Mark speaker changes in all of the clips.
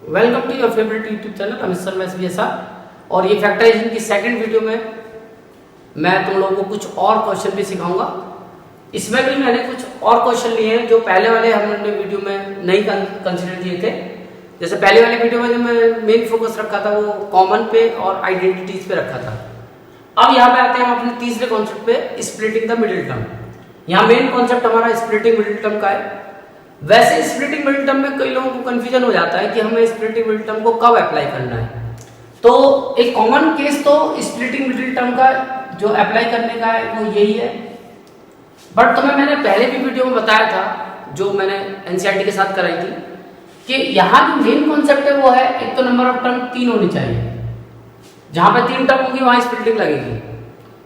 Speaker 1: Welcome to your favourite YouTube channel Amit Sharma SBS. और ये factorisation की सेकंड वीडियो में मैं तुम लोगों को कुछ और क्वेश्चन भी सिखाऊंगा। इसमें भी मैंने कुछ और क्वेश्चन लिए हैं जो पहले वाले हमने वीडियो में नहीं कंसिडर किए थे। जैसे पहले वाले वीडियो में जो मैं मेन फोकस रखा था वो कॉमन पे और आइडेंटिटीज पे रखा था। अब यहाँ पे आते हैं हम अपने तीसरे कॉन्सेप्ट पे, स्प्लिटिंग द मिडिल टर्म। यहाँ मेन कॉन्सेप्ट हमारा स्प्लिटिंग मिडिल टर्म का है। वैसे स्प्लिटिंग मिडिल टर्म में कई लोगों को कंफ्यूजन हो जाता है कि हमें स्प्लिटिंग मिडिल टर्म को कब अप्लाई करना है। तो एक कॉमन केस तो स्प्लिटिंग मिडिल टर्म का जो अप्लाई करने का है वो यही है। बट तुम्हें मैंने पहले भी वीडियो में बताया था, जो मैंने एनसीईआरटी के साथ कराई थी, कि यहाँ जो मेन कॉन्सेप्ट है वो है एक तो नंबर ऑफ टर्म 3 होनी चाहिए। जहां पे 3 टर्म होगी वहां स्प्लिटिंग लगेगी।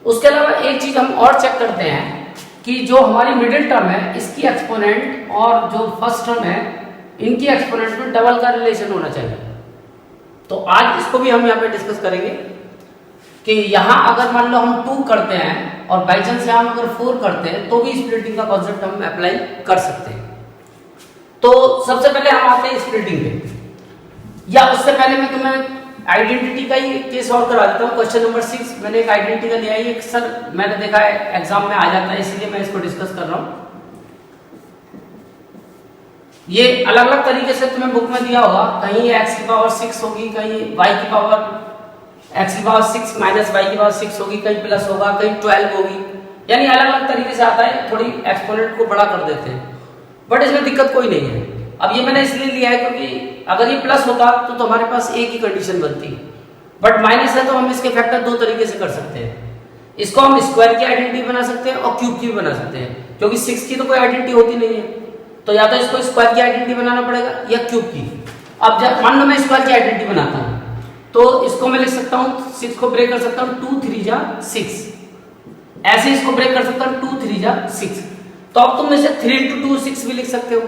Speaker 1: उसके अलावा एक चीज हम और चेक करते हैं कि जो हमारी मिडिल टर्म है इसकी एक्सपोनेंट और जो फर्स्ट टर्म है इनकी एक्सपोनेंट में डबल का रिलेशन होना चाहिए। तो आज इसको भी हम यहाँ पे डिस्कस करेंगे कि यहाँ अगर मान लो हम 2 करते हैं और बाई चांस यहाँ हम अगर 4 करते हैं तो भी स्प्लिटिंग का कॉन्सेप्ट हम अप्लाई कर सकते हैं। तो सबसे पहले हम आते हैं स्प्लिटिंग पे, या उससे पहले मैं तुम्हें आइडेंटिटी का ही केस सॉल्व करा देता हूँ। क्वेश्चन नंबर 6 मैंने एक आइडेंटिटी का लिया है। सर मैंने देखा है एग्जाम में आ जाता है, इसलिए मैं इसको डिस्कस कर रहा हूँ। ये अलग अलग तरीके से तुम्हें बुक में दिया होगा, कहीं x की पावर 6 होगी, कहीं y की पावर x की पावर 6 माइनस y की पावर 6 होगी, कहीं प्लस होगा, कहीं 12 होगी, यानी अलग अलग तरीके से आता है। थोड़ी एक्सपोनेंट को बड़ा कर देते हैं, बट इसमें दिक्कत कोई नहीं है। अब ये मैंने इसलिए लिया है क्योंकि अगर ये प्लस होता तो हमारे पास एक ही कंडीशन बनती, बट माइनस है तो हम इसके फैक्टर 2 तरीके से कर सकते हैं। इसको हम स्क्वायर की आइडेंटिटी बना सकते हैं और क्यूब की भी बना सकते हैं, क्योंकि 6 की तो कोई आइडेंटिटी होती नहीं है। तो या तो इसको स्क्वायर की आइडेंटिटी बनाना पड़ेगा या क्यूब की। अब जब मान लो मैं स्क्वायर की आइडेंटिटी बनाता हूं तो इसको मैं लिख सकता हूं, 6 को ब्रेक कर सकता हूं 2 3 जा 6, ऐसे इसको ब्रेक कर सकता हूं 2 3 जा 6। तो अब तुम इसे 3 × 2 6 भी लिख सकते हो।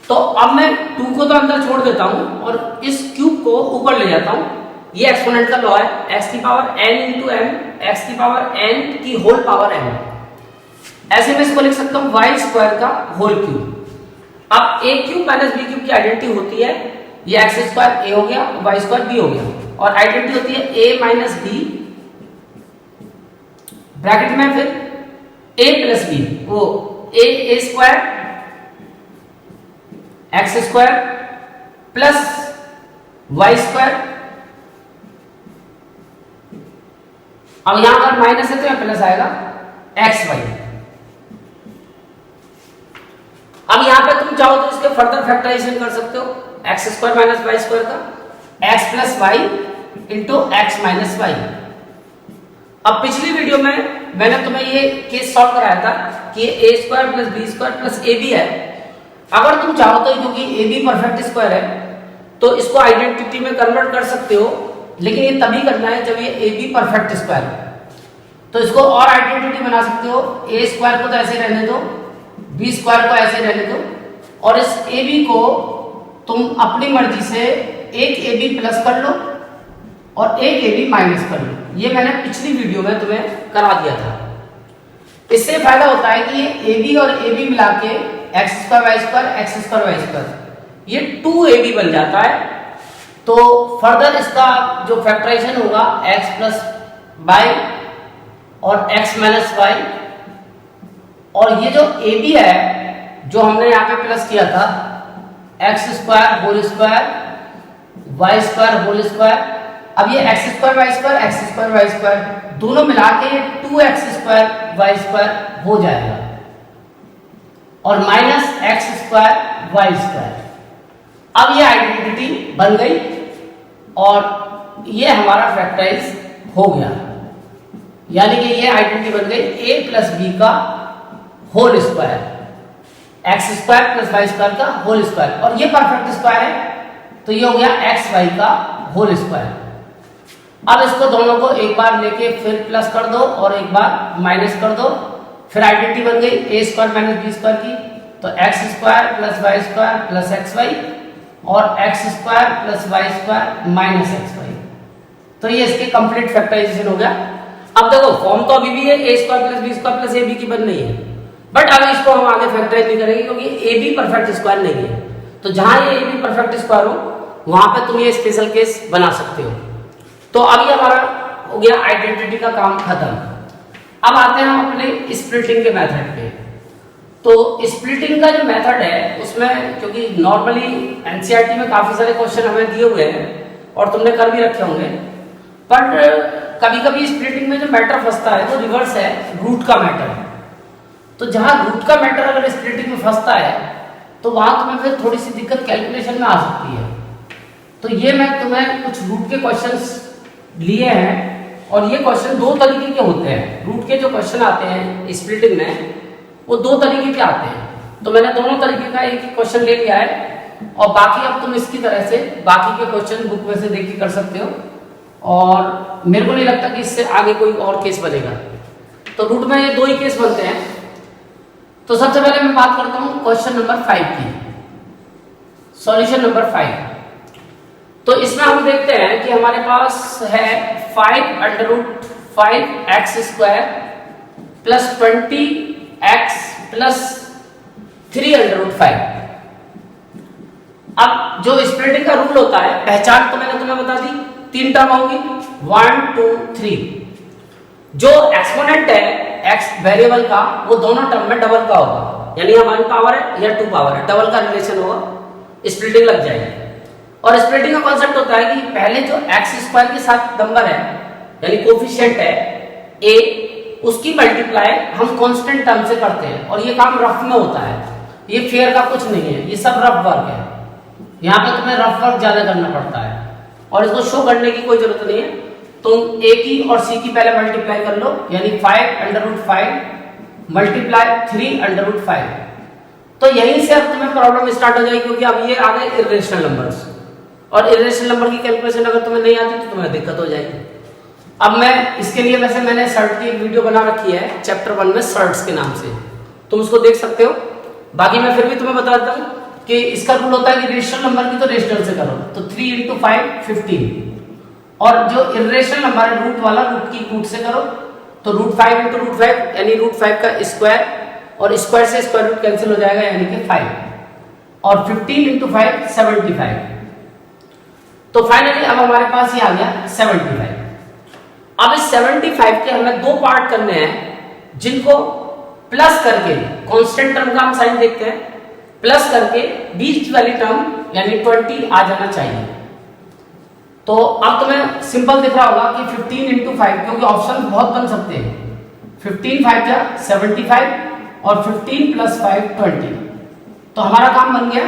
Speaker 1: तो अब मैं 2 को तो अंदर छोड़ देता हूं और इस क्यूब को ऊपर ले जाता हूं। ये एक्सपोनेंट का लॉ है, x की पावर n × m, x की पावर n की होल पावर m। ऐसे में इसको लिख सकता हूं y² का होल क्यूब। अब a cube minus b cube की आइडेंटिटी होती है, ये x² a हो गया, y² b हो गया, और आइडेंटिटी होती है a माइनस b ब्रैकेट में फिर a प्लस b, वो a² x² प्लस y²। अब यहां अगर माइनस है तो यहां प्लस आएगा xy। अब यहां पे तुम चाहो तो इसके फर्दर फैक्टराइजेशन कर सकते हो, x² माइनस y² का, x plus y into x minus y। अब पिछली वीडियो में मैंने तुम्हें ये केस सॉल्व कराया था कि a² plus b² plus ab है। अगर तुम चाहो तो क्योंकि ए बी परफेक्ट स्क्वायर है तो इसको आइडेंटिटी में कन्वर्ट कर सकते हो, लेकिन ये तभी करना है जब ये ए बी परफेक्ट स्क्वायर है। तो इसको और आइडेंटिटी बना सकते हो, a² को तो ऐसे रहने दो, b² को ऐसे रहने दो, और इस ए बी को तुम अपनी मर्जी से एक ए बी प्लस कर लो और एक ए बी माइनस कर लो। ये मैंने पिछली वीडियो में तुम्हें करा दिया था। इससे फायदा होता है कि ये ए बी और ए बी मिला के x² y² ये 2ab बन जाता है। तो फर्दर इसका जो फैक्टराइजेशन होगा x प्लस y और x माइनस y, और ये जो ab है जो हमने यहाँ पे प्लस किया था, x² whole square y² whole square. अब ये x² y² दोनों मिला के 2x² y² हो जाएगा, और माइनस x² y²। अब ये आइडेंटिटी बन गई और ये हमारा फैक्टराइज हो गया, यानी कि ये आइडेंटिटी बन गई a प्लस b का whole square, x² plus y² का होल स्क्वायर, और ये परफेक्ट स्क्वायर है तो ये हो गया xy का होल स्क्वायर। अब इसको दोनों को एक बार लेके फिर प्लस कर दो और एक बार माइनस कर दो, फिर आइडेंटिटी बन गई a² माइनस b² की, तो x² plus y² plus xy और x² plus y² minus xy। तो ये इसके कंप्लीट फैक्टराइजेशन हो गया। अब देखो फॉर्म तो अभी भी है a² plus b² plus ab की बन नहीं है, बट अब इसको हम आगे फैक्टराइज नहीं करेंगे क्योंकि ab परफेक्ट स्क्वायर नहीं है। तो जहां ये ab परफेक्ट स्क्वायर हो वहां पे तुम ये स्पेशल केस बना सकते हो। तो अभी हमारा हो गया आइडेंटिटी का काम खत्म। अब आते हैं हम अपने स्प्लिटिंग के मेथड पे। तो स्प्लिटिंग का जो मेथड है उसमें, क्योंकि नॉर्मली एनसीईआरटी में काफी सारे क्वेश्चन हमें दिए हुए हैं और तुमने कर भी रखे होंगे, बट कभी कभी स्प्लिटिंग में जो मैटर फंसता है वो रिवर्स है, रूट का मैटर। तो जहां रूट का मैटर अगर स्प्लिटिंग में फंसता है तो वहां तुम्हें फिर थोड़ी सी दिक्कत कैलकुलेशन में आ सकती है। तो ये मैं तुम्हें कुछ रूट के क्वेश्चंस लिए हैं और ये क्वेश्चन दो तरीके के होते हैं। रूट के जो क्वेश्चन आते हैं स्प्लिटिंग में वो दो तरीके के आते हैं। तो मैंने दोनों तरीके का एक क्वेश्चन ले लिया है और बाकी अब तुम इसकी तरह से बाकी के क्वेश्चन बुक में से देख के कर सकते हो और मेरे को नहीं लगता कि इससे आगे कोई और केस बनेगा। तो रूट में ये दो ही केस बनते हैं। तो सबसे पहले मैं बात करता हूं क्वेश्चन नंबर 5 की, सॉल्यूशन नंबर 5। तो इसमें हम देखते हैं कि हमारे पास है 5√5x² प्लस 20x प्लस 3√5। अब जो स्प्लिटिंग का रूल होता है, पहचान तो मैंने तुम्हें बता दी, 3 टर्म होंगी 1 2 3। जो एक्सपोनेंट है एक्स वेरिएबल का वो दोनों टर्म में डबल का होगा, यानी 1 पावर है या 2 पावर है, डबल का रिलेशन होगा, स्प्लिटिंग लग जाएगी। और स्प्लिटिंग का कॉन्सेप्ट होता है कि पहले जो x² के साथ नंबर है यानी कोफिशिएंट है a, उसकी मल्टीप्लाई हम कांस्टेंट टर्म से करते हैं और ये काम रफ में होता है, ये फेयर का कुछ नहीं है, ये सब रफ वर्क है। यहाँ पे तुम्हें रफ वर्क ज्यादा करना पड़ता है और इसको शो करने की कोई जरूरत नहीं है। तुम a की और c की पहले मल्टीप्लाई कर लो, यानी 5√5 मल्टीप्लाई 3√5। तो यहीं से अब तुम्हें प्रॉब्लम स्टार्ट हो जाएगी, क्योंकि अब ये आ गए इर्रेशनल नंबर्स और इर्रेशनल नंबर की कैलकुलेशन अगर तुम्हें नहीं आती तो तुम्हें दिक्कत हो जाएगी। अब मैं इसके लिए वैसे मैंने सर्ट की एक वीडियो बना रखी है चैप्टर 1 में, सर्ट्स के नाम से, तुम उसको देख सकते हो। बाकी मैं फिर भी तुम्हें बता देता हूँ कि इसका रूल होता है कि रेशनल नंबर की तो रेशनल से करो, तो 3 × 5 15, और जो इर्रेशनल नंबर है रूट वाला, रूट की रूट से करो, तो √5 × √5 यानी √5 का स्क्वायर, और स्क्वायर से स्क्वायर रूट कैंसिल हो जाएगा यानी कि 5, और 15 × 5 75। तो फाइनली अब हमारे पास ये आ गया 75। अब इस 75 के हमें दो पार्ट करने हैं जिनको प्लस करके, कांस्टेंट टर्म का हम साइन देखते हैं, प्लस करके बीच वाली टर्म यानी 20 आ जाना चाहिए। तो अब तुम्हें सिंपल दिख रहा होगा कि 15 × 5, क्योंकि ऑप्शन बहुत बन सकते हैं, 15 5 जा 75 और 15 + 5 20। तो हमारा काम बन गया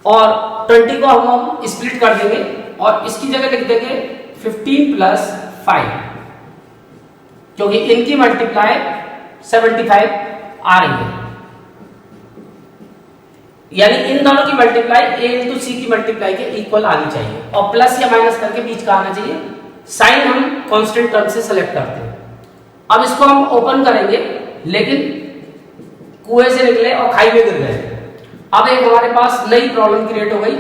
Speaker 1: और 20 को हम स्प्लिट कर देंगे और इसकी जगह लिख देंगे 15 + 5, क्योंकि इनकी मल्टीप्लाई 75 आ रही है, यानी इन दोनों की मल्टीप्लाई a × c की मल्टीप्लाई के इक्वल आनी चाहिए, और प्लस या माइनस करके बीच का आना चाहिए। साइन हम कांस्टेंट टर्म से सेलेक्ट करते हैं। अब इसको हम ओपन करेंगे, लेकिन कुएं से निकले और खाई में गिर गए। अब एक हमारे पास नई प्रॉब्लम क्रिएट हो गई।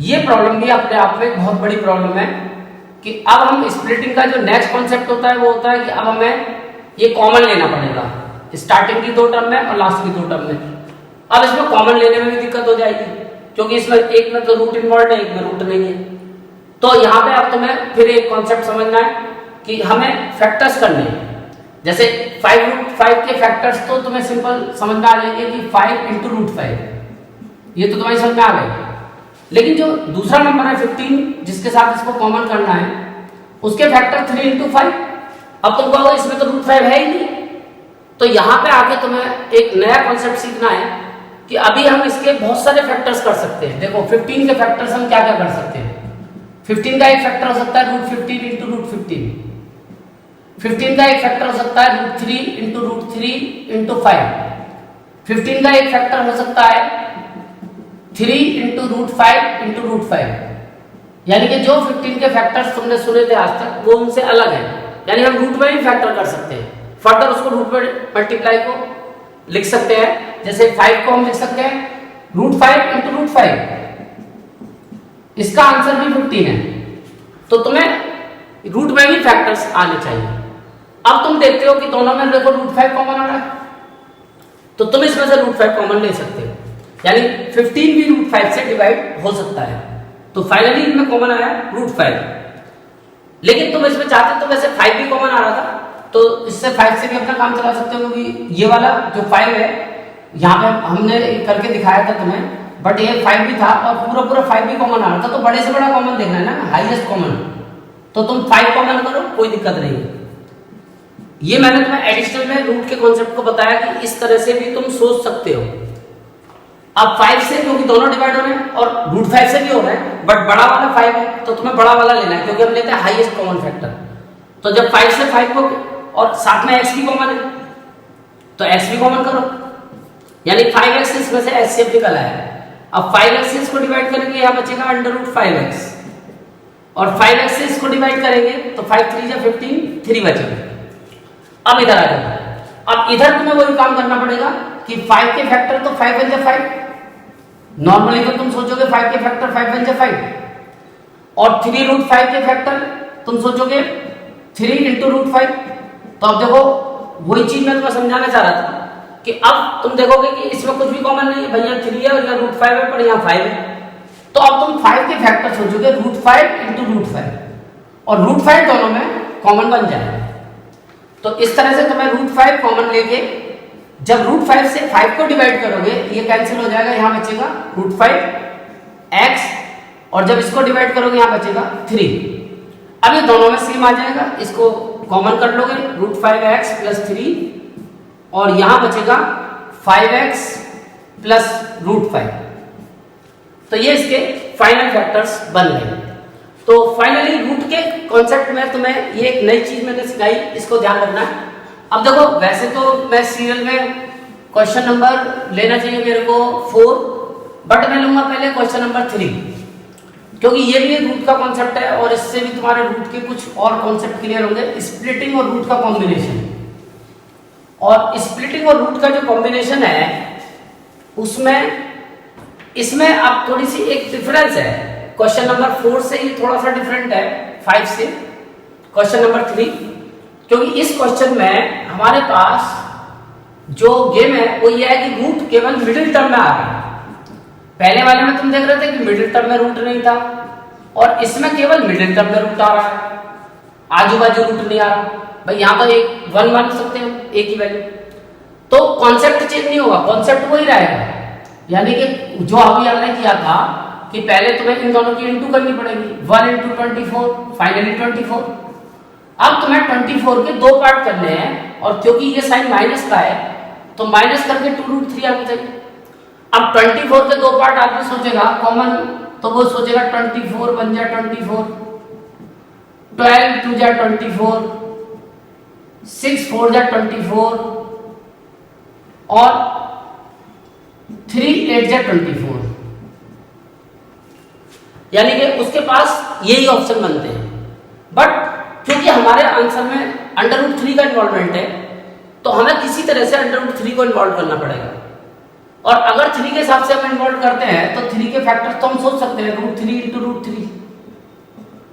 Speaker 1: ये प्रॉब्लम भी अपने आप में बहुत बड़ी प्रॉब्लम है कि अब हम स्प्लिटिंग का जो नेक्स्ट कॉन्सेप्ट होता है वो होता है कि अब हमें ये कॉमन लेना पड़ेगा, स्टार्टिंग की दो टर्म में और लास्ट की दो टर्म में। अब इसमें कॉमन लेने में भी दिक्कत हो जाएगी, क्योंकि इसमें एक में तो रूट इन्वॉल्व है, एक में रूट नहीं है। तो यहाँ पे अब तुम्हें फिर एक कॉन्सेप्ट समझना है कि हमें फैक्टर्स करने हैं। जैसे 5√5 के फैक्टर्स तो तुम्हें सिंपल समझ में आ जाएंगे कि 5 × √5, ये तो तुम्हारी समझ में आ गई। लेकिन जो दूसरा नंबर है 15, जिसके साथ इसको कॉमन करना है, उसके फैक्टर 3 × 5। अब तुम कहोगे इसमें तो √5 है ही नहीं। तो यहाँ पे आके तुम्हें एक नया कॉन्सेप्ट सीखना है कि अभी हम इसके बहुत सारे फैक्टर्स कर सकते हैं। देखो 15 के फैक्टर्स हम क्या क्या कर सकते हैं। 15 का एक फैक्टर हो सकता है √15 × √15। 15 का एक फैक्टर हो सकता है √3 × √3 × 5। 15 का एक फैक्टर हो सकता है 3 × √5 × √5। यानी कि जो 15 के फैक्टर्स तुमने सुने थे आज तक वो उनसे अलग है, यानी हम रूट में भी फैक्टर कर सकते हैं। फर्दर उसको रूट में मल्टीप्लाई को लिख सकते हैं। जैसे 5 को हम लिख सकते हैं √5 × √5, इसका आंसर भी 15 है। तो तुम्हें रूट में भी फैक्टर्स आने चाहिए। अब तुम देखते हो कि दोनों में देखो √5 कॉमन आ रहा है, तो तुम इसमें से √5 कॉमन ले सकते हो, यानी 15 भी √5 से डिवाइड हो सकता है। तो फाइनली इनमें कॉमन आया √5। लेकिन तुम इसमें चाहते तो वैसे 5 भी कॉमन आ रहा था, तो इससे 5 से भी अपना काम चला सकते हो, क्योंकि ये वाला जो 5 है यहाँ पे हमने करके दिखाया था तुम्हें, बट ये 5 भी था और पूरा पूरा 5 भी कॉमन आ रहा था, तो बड़े से बड़ा कॉमन देखना है ना, हाईएस्ट कॉमन। तो तुम 5 कॉमन करो, कोई दिक्कत नहीं है। ये मैंने तुम्हें एडिशनल में रूट के कॉन्सेप्ट को बताया कि इस तरह से भी तुम सोच सकते हो। अब 5 से, क्योंकि दोनों डिवाइड हो रहे हैं और √5 से भी हो रहे हैं, बट बड़ा वाला 5 है तो तुम्हें बड़ा वाला लेना है, क्योंकि हम लेते हैं हाईएस्ट कॉमन फैक्टर। तो जब 5 से 5 को, और साथ में x भी कॉमन है, तो x भी कॉमन करो, यानी 5x इसमें से HCF निकल आया। अब 5x से इसको डिवाइड करेंगे, यहाँ बचेगा √5x, और 5x से इसको डिवाइड करेंगे तो 5 3 जा 15, 3 बचेगा। अब इधर आ जाओ। अब इधर तुम्हें वही काम करना पड़ेगा कि 5 के फैक्टर तो 5 1 जा 5, नॉर्मली तो तुम सोचोगे 5 के फैक्टर 5 1 जा 5, और 3√5 के फैक्टर तुम सोचोगे 3 × √5। तो अब देखो वही चीज मैं तुम्हें समझाना चाह रहा था कि अब तुम देखोगे कि इसमें कुछ भी कॉमन नहीं है, भैया 3 है और यहाँ √5 है, पर यहाँ 5 है। तो अब तुम 5 के फैक्टर सोचोगे √5 × √5, और √5 दोनों में कॉमन बन जाएगा। तो इस तरह से तुम्हें √5 कॉमन लेके जब √5 से 5 को डिवाइड करोगे, ये कैंसिल हो जाएगा, यहाँ बचेगा √5x, और जब इसको डिवाइड करोगे यहाँ बचेगा 3। अब ये दोनों में सेम आ जाएगा, इसको कॉमन कर लोगे, √5x + 3, और यहां बचेगा 5x + √5। तो ये इसके फाइनल फैक्टर्स बन गए। तो फाइनली रूट के कॉन्सेप्ट में तुम्हें ये एक नई चीज मैंने सिखाई, इसको ध्यान रखना है। अब देखो वैसे तो मैं सीरियल में क्वेश्चन नंबर लेना चाहिए मेरे को 4, बट मैं लूंगा पहले क्वेश्चन नंबर 3, क्योंकि ये भी रूट का कॉन्सेप्ट है और इससे भी तुम्हारे रूट के कुछ और कॉन्सेप्ट क्लियर होंगे। स्प्लिटिंग और रूट का कॉम्बिनेशन, और स्प्लिटिंग और रूट का जो कॉम्बिनेशन है उसमें इसमें अब थोड़ी सी एक डिफरेंस है। क्वेश्चन नंबर 4 से ये थोड़ा सा डिफरेंट है 5 से क्वेश्चन नंबर 3, क्योंकि इस क्वेश्चन में हमारे पास जो गेम है वो ये है कि रूट केवल मिडिल टर्म में आ रहा है। पहले वाले में तुम देख रहे थे कि मिडिल टर्म में रूट नहीं था, और इसमें केवल मिडिल टर्म में रूट आ रहा है, आजू बाजू रूट नहीं आ रहा। भाई यहाँ तो एक 1 मान सकते हो, एक ही वैल्यू, तो कॉन्सेप्ट चेंज नहीं होगा, कॉन्सेप्ट वही रहेगा। यानी कि जो अभी हमने किया था कि पहले तुम्हें इन दोनों की इंटू करनी पड़ेगी, 1 × 24, फाइनली 24। अब तुम्हें 24 के 2 पार्ट करने हैं, और क्योंकि ये साइन माइनस का है तो माइनस करके 2√3 आना चाहिए। अब 24 के 2 पार्ट आदमी सोचेगा कॉमन, तो वो सोचेगा 24 बन जा 24, 12 2 जा 24, 6 4 जा 24, और 3 8 जा 24, यानी कि उसके पास यही ऑप्शन बनते हैं। बट क्योंकि हमारे आंसर में √3 का इन्वॉल्वमेंट है, तो हमें किसी तरह से √3 को इन्वॉल्व करना पड़ेगा। और अगर 3 के हिसाब से हम इन्वॉल्व करते हैं तो 3 के फैक्टर्स तो हम सोच सकते हैं √3 × √3,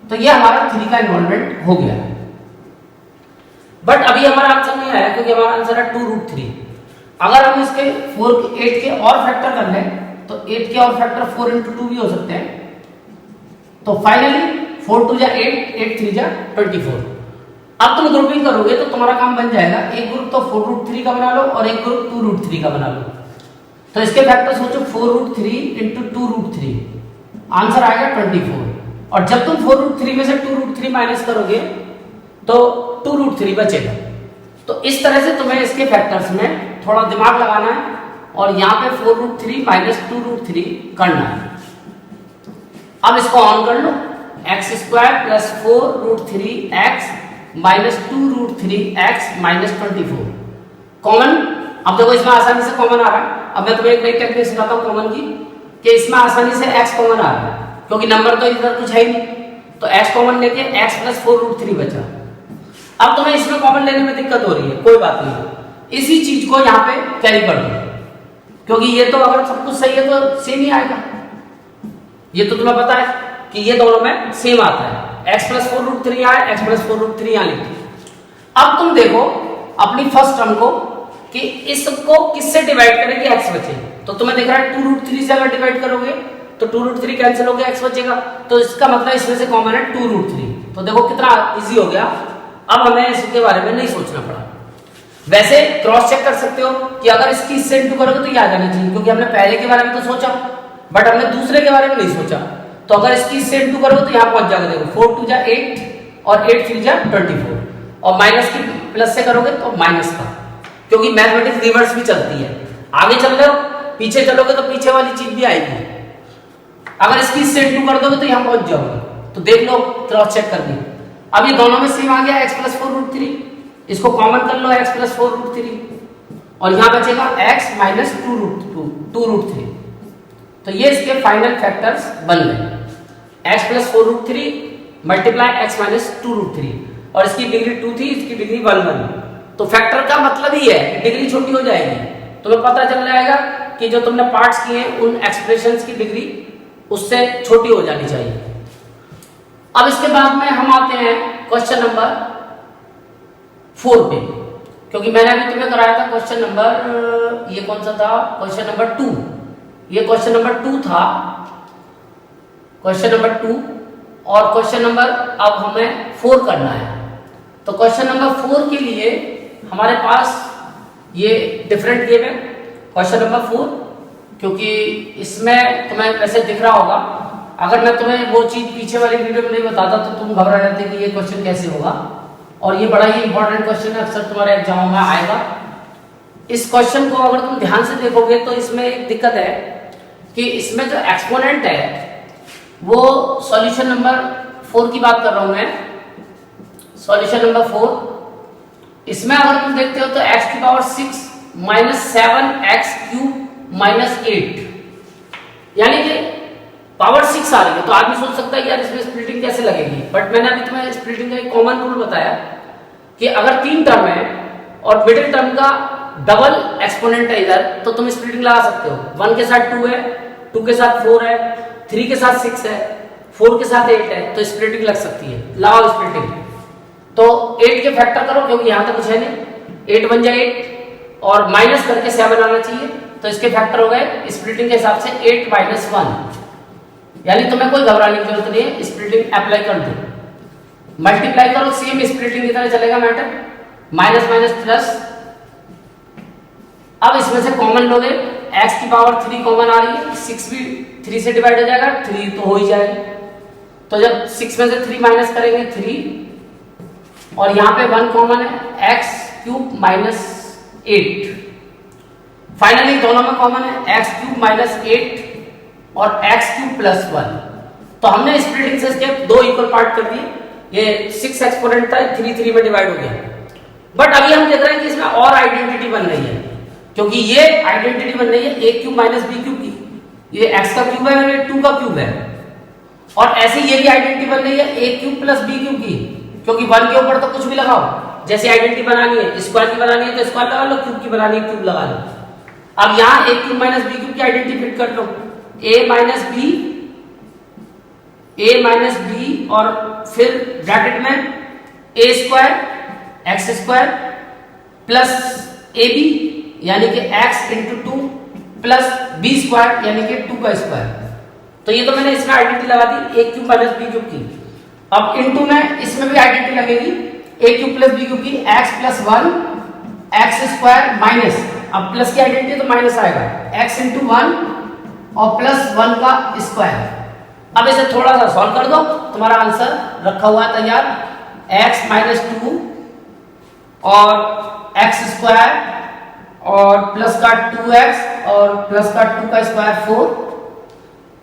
Speaker 1: तो ये हमारा 3 का इन्वॉल्वमेंट हो गया। बट अभी हमारा आंसर नहीं आया, क्योंकि हमारा आंसर है 2√3। अगर हम इसके 8 के और फैक्टर कर लें तो 8 के और फैक्टर 4 × 2 भी हो सकते हैं। तो फाइनली 4 2 जा 8, 8 3 जा 24। अब तुम ग्रुपिंग करोगे तो तुम्हारा काम बन जाएगा, एक ग्रुप तो 4√3 का बना लो और एक ग्रुप 2√3 का बना लो। तो इसके फैक्टर सोचो 4√3 × 2√3, आंसर आएगा 24। और जब तुम 4√3 में से 2√3 माइनस करोगे तो 2√3 बचेगा। तो इस तरह से तुम्हें इसके फैक्टर्स में थोड़ा दिमाग लगाना है, और यहाँ पे 4√3 - 2√3 करना है। अब इसको ऑन कर लो, x² + 4√3x - 2√3x - 24 कॉमन। अब देखो इसमें आसानी से कॉमन आ रहा है। अब मैं तुम्हें एक नई टेक्निक सिखाता हूँ कॉमन की, कि इसमें आसानी से x कॉमन आ रहा है, क्योंकि नंबर तो इधर कुछ है ही नहीं, तो x कॉमन लेके x + 4√3 बचा। अब तुम्हें इसमें कॉमन लेने में दिक्कत हो रही है, कोई बात नहीं, इसी चीज को यहाँ पे कैरी कर दो, क्योंकि ये तो अगर सब कुछ सही है तो सेम ही आएगा। ये तो तुम्हें पता है कि ये दोनों में सेम आता है, x + 4√3 आए, x + 4√3 यहाँ लिखते। अब तुम देखो अपनी फर्स्ट टर्म को कि इसको किससे डिवाइड करेंगे, x बचे, तो तुम्हें दिख रहा है 2√3 से अगर डिवाइड करोगे तो 2√3 कैंसिल हो गया, x बचेगा। तो इसका मतलब इसमें से कॉमन है 2√3। तो देखो कितना इजी हो गया, अब हमें इसके बारे में नहीं सोचना पड़ा। वैसे क्रॉस चेक कर सकते हो कि अगर इसकी इससे इंटू करोगे तो ये आ जाना चाहिए, क्योंकि हमने पहले के बारे में तो सोचा बट हमने दूसरे के बारे में नहीं सोचा। तो अगर इसकी इससे इंटू करोगे तो यहाँ पहुंच जाएगा, देखो 4 2 जा 8 और 8 3 जा 24, और माइनस की प्लस से करोगे तो माइनस का, क्योंकि मैथमेटिक्स रिवर्स भी चलती है। आगे चल रहे हो, पीछे चलोगे तो पीछे वाली चीज भी आएगी। अगर इसकी इससे इंटू कर दोगे तो यहाँ पहुंच जाओगे। तो देख लो क्रॉस चेक करके, अब ये दोनों में सेम आ गया x + 4√3, इसको कॉमन कर लो x + 4√3, और यहाँ बचेगा x - 2√3। तो ये इसके फाइनल फैक्टर्स बन गए, x + 4√3 × x - 2√3, और इसकी डिग्री 2 थी, इसकी डिग्री 1 बनी। तो फैक्टर का मतलब ही है कि डिग्री छोटी हो जाएगी, तुम्हें पता चल जाएगा कि जो तुमने पार्ट्स किए हैं उन एक्सप्रेशंस की डिग्री उससे छोटी हो जानी चाहिए। अब इसके बाद में हम आते हैं क्वेश्चन नंबर 4 पे, क्योंकि मैंने अभी तुम्हें कराया था क्वेश्चन नंबर, ये कौन सा था, क्वेश्चन नंबर 2। ये क्वेश्चन नंबर 2 था, क्वेश्चन नंबर 2, और क्वेश्चन नंबर अब हमें 4 करना है। तो क्वेश्चन नंबर 4 के लिए हमारे पास ये डिफरेंट गेम है क्वेश्चन नंबर 4, क्योंकि इसमें तुम्हें वैसे दिख रहा होगा। अगर मैं तुम्हें वो चीज पीछे वाली वीडियो में नहीं बताता तो तुम घबरा जाते कि ये क्वेश्चन कैसे होगा, और ये बड़ा ही इंपॉर्टेंट क्वेश्चन है, अक्सर तुम्हारे एग्जाम में आएगा। इस क्वेश्चन को अगर तुम ध्यान से देखोगे तो इसमें एक दिक्कत है कि इसमें जो एक्सपोनेंट है वो सॉल्यूशन नंबर 4 की बात कर रहा हूं मैं, सॉल्यूशन नंबर 4। इसमें अगर तुम देखते हो तो x⁻6 - 7x³ - 8, यानी कि पावर 6 आ रही है। तो आदमी सोच सकता है यार इसमें स्प्लिटिंग कैसे लगेगी, बट मैंने अभी तुम्हें स्प्लिटिंग का एक कॉमन रूल बताया कि अगर 3 टर्म है और मिडिल टर्म का डबल एक्सपोनेंट है इधर, तो तुम स्प्लिटिंग लगा सकते हो। 1 के साथ 2 है, 2 के साथ 4 है, 3 के साथ 6 है, 4 के साथ 8 है, तो स्प्लिटिंग लग सकती है। लगाओ स्प्लिटिंग। तो 8 के फैक्टर करो, क्योंकि यहां तक कुछ है नहीं, 8 बन जाए 8 और माइनस करके 7 आना चाहिए, तो इसके फैक्टर हो गए स्प्लिटिंग के हिसाब से 8 - 1, यानी तुम्हें कोई घबराने की जरूरत नहीं है, स्प्लिटिंग अप्लाई कर दो, मल्टीप्लाई करो, सेम स्प्लिटिंग की तरह चलेगा मैटर, माइनस माइनस प्लस। अब इसमें से कॉमन लोगे, x⁻3 कॉमन आ रही है, 6 भी 3 से डिवाइड हो जाएगा, 3 तो हो ही जाएगा। तो जब 6 में से 3 माइनस करेंगे 3, और यहाँ पे 1 कॉमन है, x³ - 8। फाइनली दोनों में कॉमन है x³ - 8 और x³ + 1। तो हमने स्प्लिटिंग से इसके 2 इक्वल पार्ट कर दिए, ये 6 एक्सपोनेंट था, 3 3 में डिवाइड हो गया। बट अभी हम देख रहे हैं कि इसमें और आइडेंटिटी बन रही है, क्योंकि ये आइडेंटिटी बन रही है a³ - b³ की, ये x का क्यूब है और ये 2 का क्यूब है, और ऐसे ये भी आइडेंटिटी बन रही है a³ + b³ की, क्योंकि 1 के ऊपर तो कुछ भी लगाओ, जैसे आइडेंटिटी बनानी है, स्क्वायर की बनानी है तो स्क्वायर लगा लो, क्यूब की बनानी है क्यूब लगा लो। अब यहाँ a³ - b³ की आइडेंटिटी फिट कर लो, a - b और फिर ब्रैकेट में a² x² प्लस ab यानी कि x × 2 प्लस b² यानी कि 2 का स्क्वायर। तो ये तो मैंने इसमें आइडेंटिटी लगा दी a³ - b³ की। अब इनटू में इसमें भी आइडेंटिटी लगेगी a³ + b³ की, x + 1 x² माइनस, अब प्लस की आइडेंटिटी तो माइनस आएगा, x × 1 और प्लस 1 का स्क्वायर। अब इसे थोड़ा सा सॉल्व कर दो, तुम्हारा आंसर रखा हुआ है तैयार, x - 2 और x² और प्लस का 2x और प्लस का 2 का स्क्वायर 4,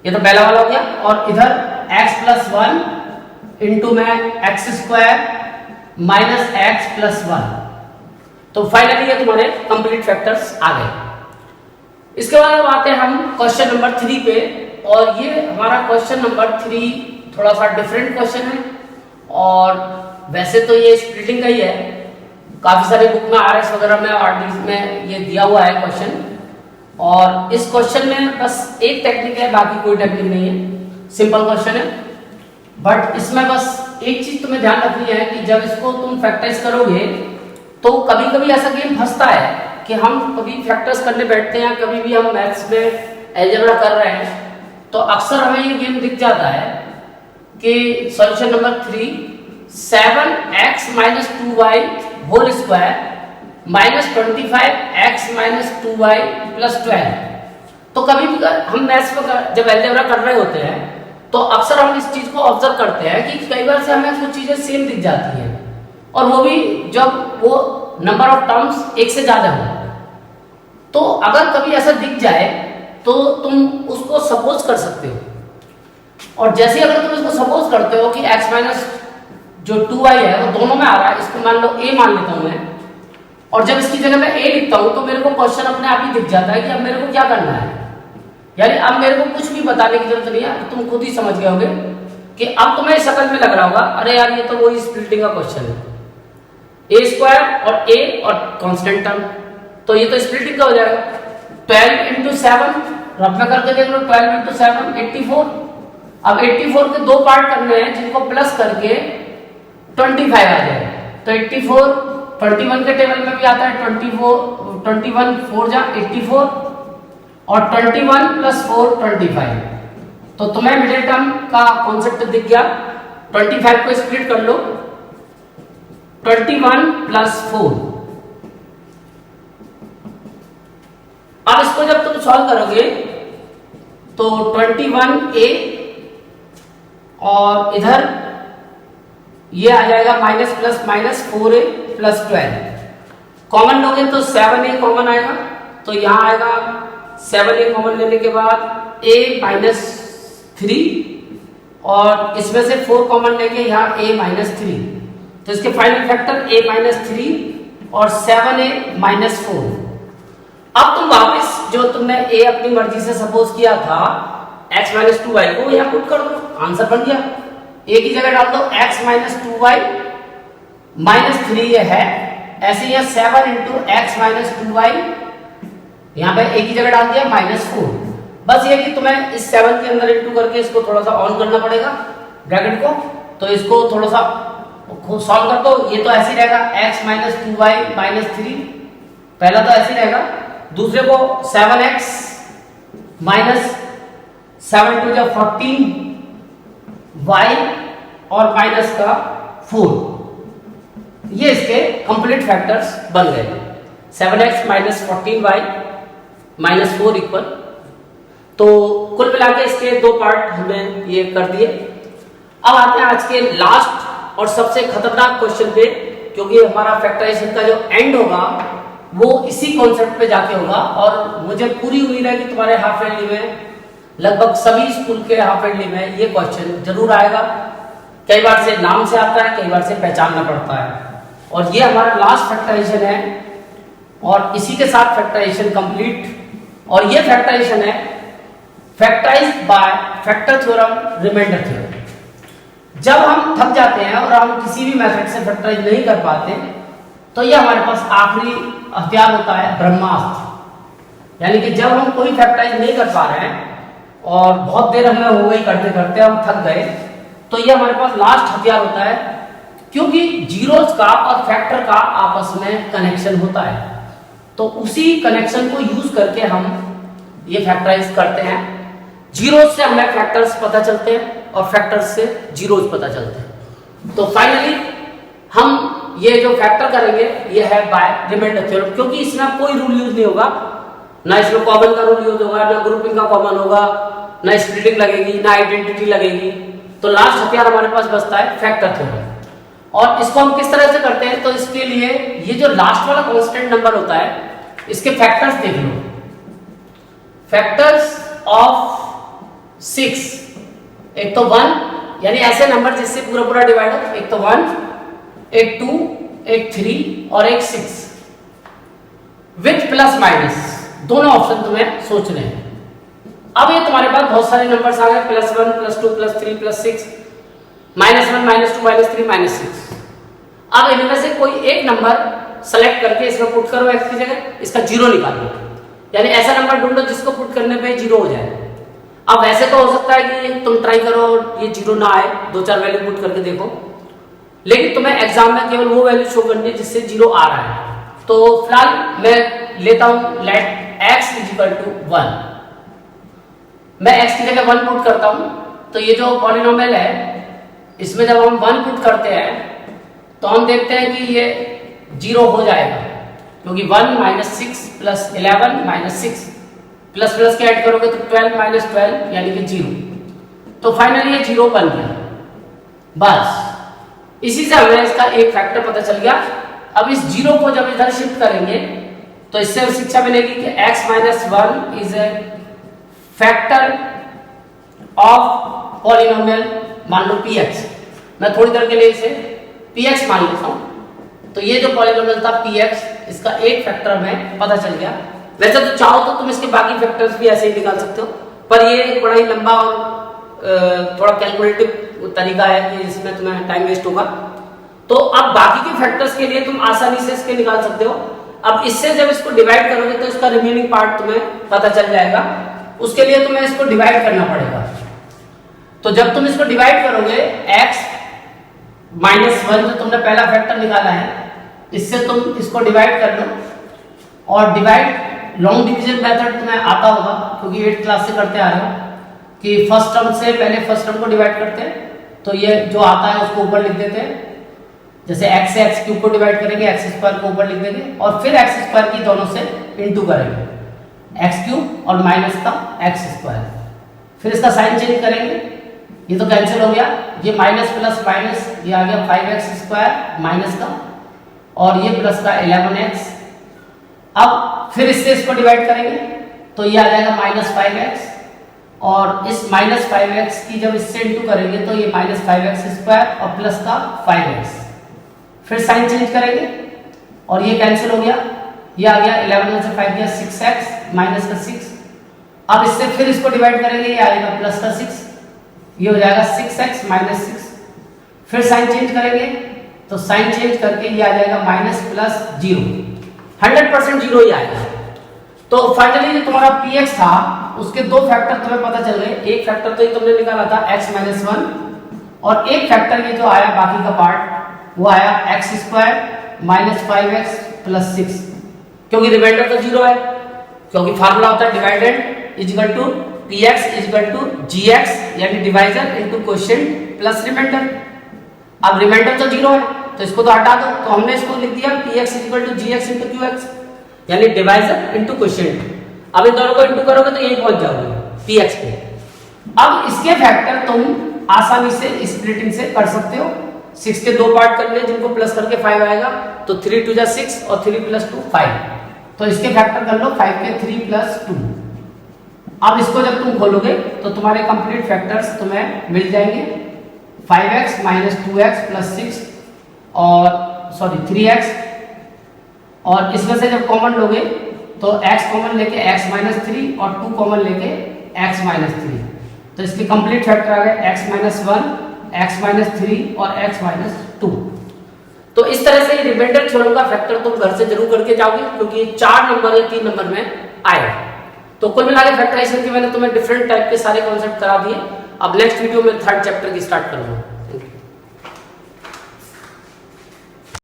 Speaker 1: ये तो पहला वाला हो गया, और इधर x + 1 इंटू में x² - x + 1। तो फाइनली ये तुम्हारे कंप्लीट फैक्टर्स आ गए। इसके बाद अब आते हैं हम क्वेश्चन नंबर 3 पे, और ये हमारा क्वेश्चन नंबर 3 थोड़ा सा डिफरेंट क्वेश्चन है, और वैसे तो ये स्प्लिटिंग का ही है, काफी सारे बुक में RS वगैरह में RDs में ये दिया हुआ है क्वेश्चन, और इस क्वेश्चन में बस एक टेक्निक है, बाकी कोई टेक्निक नहीं है, सिंपल क्वेश्चन है। बट इसमें बस एक चीज तुम्हें ध्यान रखनी है कि जब इसको तुम फैक्टराइज करोगे तो कभी कभी ऐसा गेम फंसता है कि हम कभी फैक्टर्स करने बैठते हैं, कभी भी हम मैथ्स में अलजेब्रा कर रहे हैं, तो तो अक्सर हमें ये गेम दिख जाता है कि solution number 3 7x minus 2y whole square minus 25x minus 2y plus 12। तो कभी भी हम मैथ्स में जब अलजेब्रा कर रहे होते हैं तो अक्सर हम इस चीज को ऑब्जर्व करते हैं कि कई बार से हमें कुछ चीजें सेम दिख जाती हैं, और वो भी जब वो नंबर ऑफ टर्म्स एक से ज्यादा हो। तो अगर कभी ऐसा दिख जाए तो तुम उसको सपोज कर सकते हो, और जैसे अगर तुम इसको सपोज करते हो कि x माइनस जो 2y है वो दोनों में आ रहा है, इसको मान लो a मान लेता हूं मैं, और जब इसकी जगह मैं a लिखता हूं तो मेरे को क्वेश्चन अपने आप ही दिख जाता है कि अब मेरे को क्या करना है। यानी अब मेरे को कुछ भी बताने की जरूरत नहीं है, तुम खुद ही समझ गए होगे कि अब तुम्हें शक्ल में लग रहा होगा अरे यार ये तो वही स्प्लिटिंग का क्वेश्चन है, a स्क्वायर और a और कांस्टेंट टर्म, तो ये तो स्प्लिटिंग का हो जाएगा। 12 इंटू 7 रब में करके देख लो, 12 इंटू 7 84। अब 84 के दो पार्ट करने हैं जिनको प्लस करके 25 आ जाएगा। तो 84 21 के टेबल में भी आता है, 21 4 जा 84 और 21 प्लस 4 25। तो तुम्हें मिडिल टर्म का कॉन्सेप्ट दिख गया। 25 को स्प्लिट कर लो, 21 प्लस 4। अब इसको जब तुम सॉल्व करोगे तो 21a और इधर ये आ जाएगा minus plus minus 4a plus 12। Common लोगे तो 7a कॉमन आएगा, तो यहां आएगा 7a कॉमन लेने के बाद a माइनस 3 और इसमें से 4 कॉमन लेके यहाँ a माइनस 3, तो इसके फाइनल फैक्टर a माइनस 3 और 7a माइनस 4। अब तुम वापस जो तुमने a अपनी मर्जी से सपोज किया था x माइनस 2y को यहाँ पुट कर दो, आंसर बन गया। a की जगह डाल दो x माइनस 2y माइनस 3 ये है, ऐसे ही 7 इंटू एक्स माइनस 2y, यहाँ पे a की जगह डाल दिया माइनस 4। बस ये कि तुम्हें इस 7 के अंदर इंटू करके इसको थोड़ा सा ऑन करना पड़ेगा ब्रैकेट को, तो इसको थोड़ा सा सॉल्व कर दो। ये तो ऐसे ही रहेगा x माइनस 2y माइनस 3, पहला तो ऐसे ही रहेगा, दूसरे को 7x माइनस 7 टू 14 y और माइनस का 4, ये इसके कंप्लीट फैक्टर्स बन गए। 7x minus 14y minus 4 equal, तो कुल मिला के इसके दो पार्ट हमने ये कर दिए। अब आते हैं आज के लास्ट और सबसे खतरनाक क्वेश्चन पे, क्योंकि हमारा फैक्टराइजेशन का जो एंड होगा वो इसी कॉन्सेप्ट पे जाके होगा, और मुझे पूरी उम्मीद है कि तुम्हारे हाफ ईयरली में लगभग सभी स्कूल के हाफ ईयरली में ये क्वेश्चन जरूर आएगा। कई बार से नाम से आता है, कई बार से पहचानना पड़ता है, और ये हमारा लास्ट फैक्टराइजेशन है और इसी के साथ फैक्टराइजेशन कंप्लीट। और ये फैक्टराइजेशन है factorise by factor theorem, remainder theorem. जब हम थक जाते हैं और हम किसी भी मेथड से फैक्टराइज नहीं कर पाते तो ये हमारे पास आखिरी हथियार होता है ब्रह्मास्त्र। यानी कि जब हम कोई फैक्टराइज नहीं कर पा रहे हैं और बहुत देर हमें हो गई करते करते हम थक गए, तो ये हमारे पास लास्ट हथियार होता है, क्योंकि जीरोस का और फैक्टर का आपस में कनेक्शन होता है, तो उसी कनेक्शन को यूज करके हम ये फैक्टराइज करते हैं। जीरोस से हमें फैक्टर्स पता चलते हैं और फैक्टर्स से जीरोस पता चलते हैं। तो फाइनली हम ये जो फैक्टर करेंगे ये है बाय रिमाइंडर थ्योरम, क्योंकि इसमें कोई रूल यूज नहीं होगा, ना इसमें कॉमन का रूल यूज होगा, ना ग्रुपिंग का कॉमन होगा, ना स्प्लिटिंग लगेगी, ना आइडेंटिटी लगेगी। तो लास्ट हथियार हमारे पास बचता है फैक्टर थ्योरम। और इसको हम किस तरह से करते हैं, तो इसके लिए ये जो लास्ट वाला कांस्टेंट नंबर होता है इसके फैक्टर्स देख लो। फैक्टर्स ऑफ 6, एक तो 1, यानी ऐसे नंबर जिससे पूरा पूरा डिवाइड हो, एक तो 1, एक 2, एक 3 और एक 6 विथ प्लस माइनस, दोनों ऑप्शन तुम्हें सोचने हैं। अब ये तुम्हारे पास बहुत सारे नंबर्स आ गए, +1 +2 +3 +6, -1 -2 -3 -6। अब इनमें से कोई एक नंबर सेलेक्ट करके इसमें पुट करो x की जगह, इसका जीरो निकालो, यानी ऐसा नंबर ढूंढो जिसको पुट करने पे जीरो हो जाए। अब वैसे तो हो सकता है कि तुम ट्राई करो ये जीरो ना आए, 2-4 वैल्यू पुट करके देखो, लेकिन तुम्हें एग्जाम में केवल वो वैल्यू शो करनी है जिससे जीरो आ रहा है। तो फिलहाल मैं लेता हूं लेट x = 1। मैं x की जगह 1 पुट करता हूं, तो ये जो पॉलिनोमियल है इसमें जब हम 1 पुट करते हैं तो हम देखते हैं कि ये 0 हो जाएगा, क्योंकि 1 minus 6 plus 11 minus 6 plus plus के ऐड करोगे तो 12 माइनस 12 यानी कि 0। तो फाइनली ये 0 बन गया। बस इसी से हमें इसका एक फैक्टर पता चल गया। अब इस 0 को जब इधर शिफ्ट करेंगे तो इससे हमें शिक्षा मिलेगी कि x minus 1 is a factor of polynomial, मान लो px। मैं थोड़ी देर के लिए इसे px मान लेता हूं। तो ये जो पॉलिनोमियल था px, इसका एक फैक्टर हमें पता चल गया। वैसे तो चाहो तो तुम इसके बाकी फैक्टर्स भी ऐसे ही निकाल सकते हो, पर ये बड़ा ही लंबा और थोड़ा कैलकुलेटिव तरीका है कि इसमें तुम्हें टाइम वेस्ट होगा। तो अब बाकी के फैक्टर्स के लिए तुम आसानी से इसके निकाल सकते हो। अब इससे जब इसको डिवाइड करोगे तो इसका रिमेनिंग पार्ट तुम्हें पता चल जाएगा। उसके लिए तुम्हें इसको डिवाइड करना पड़ेगा। तो जब तुम इसको डिवाइड करोगे x माइनस 1 जो तुमने पहला फैक्टर निकाला है, इससे तुम इसको डिवाइड कर लो। और डिवाइड लॉन्ग डिवीजन मेथड तुम्हें आता होगा, क्योंकि 8th क्लास से करते आ रहे हो कि फर्स्ट टर्म से पहले फर्स्ट टर्म को डिवाइड करते हैं। तो ये जो आता है उसको ऊपर लिख देते हैं। जैसे x से x क्यूब को डिवाइड करेंगे, x स्क्वायर को ऊपर लिख देंगे और फिर x स्क्वायर की दोनों से इनटू करेंगे, x क्यूब और माइनस का x स्क्वायर। फिर इसका साइन चेंज करेंगे, ये तो कैंसिल हो गया, ये माइनस प्लस माइनस ये आ गया 5x स्क्वायर माइनस का, और ये प्लस का 11x। अब फिर इससे इसको डिवाइड करेंगे तो ये आ जाएगा माइनस 5x, और इस माइनस 5x की जब इससे इनटू करेंगे तो ये माइनस 5x स्क्वायर और प्लस का 5x। फिर साइन चेंज करेंगे और ये कैंसिल हो गया, ये आ गया 11 में से 5 गया 6x माइनस का 6। अब इससे फिर इसको डिवाइड करेंगे, ये आएगा प्लस का 6, ये हो जाएगा 6x माइनस 6। फिर साइन चेंज करेंगे तो साइन चेंज करके ये आ जाएगा माइनस प्लस 0, 100% 0 ही आएगा। तो फाइनली जो तुम्हारा px था उसके दो फैक्टर तुम्हें पता चल गए। एक फैक्टर तो ये तुमने निकाला था x माइनस 1, और एक फैक्टर ये जो आया बाकी का पार्ट वो आया x square minus 5x plus 6, क्योंकि रिमाइंडर तो 0 है, क्योंकि फार्मूला होता है dividend equal to px equal to gx, यानी divisor into quotient plus remainder. अब रिमाइंडर तो 0 है तो इसको तो हटा दो, तो हमने इसको लिख दिया px equal to gx into qx, यानी डिवाइजर इनटू क्वोशिएंट। अब इन दोनों को इनटू करोगे तो यही पहुंच जाओगे px पे। अब इसके फैक्टर तुम आसानी से स्प्लिटिंग से कर सकते हो। 6 के दो पार्ट कर ले जिनको प्लस करके 5 आएगा, तो 3 2 जा 6 और 3 प्लस 2 5। तो इसके फैक्टर कर लो 5 के 3 प्लस 2। अब इसको जब तुम खोलोगे तो तुम्हारे कंप्लीट फैक्टर्स तुम्हें मिल जाएंगे, 5x माइनस 2x प्लस 6 और 3x, और इसमें से जब कॉमन लोगे तो x कॉमन लेके x माइनस 3 और 2 कॉमन लेके x माइनस 3। तो इसके कंप्लीट फैक्टर आ गए x माइनस 1, x माइनस 3 और x माइनस 2। तो इस तरह से रिमाइंडर थ्योरम का फैक्टर तुम घर से जरूर करके जाओगे, क्योंकि 4 नंबर या 3 नंबर में आएगा। तो कुल मिला के फैक्टराइजेशन के मैंने तुम्हें डिफरेंट टाइप के सारे कॉन्सेप्ट करा दिए। अब नेक्स्ट वीडियो में 3rd चैप्टर की स्टार्ट करूंगा।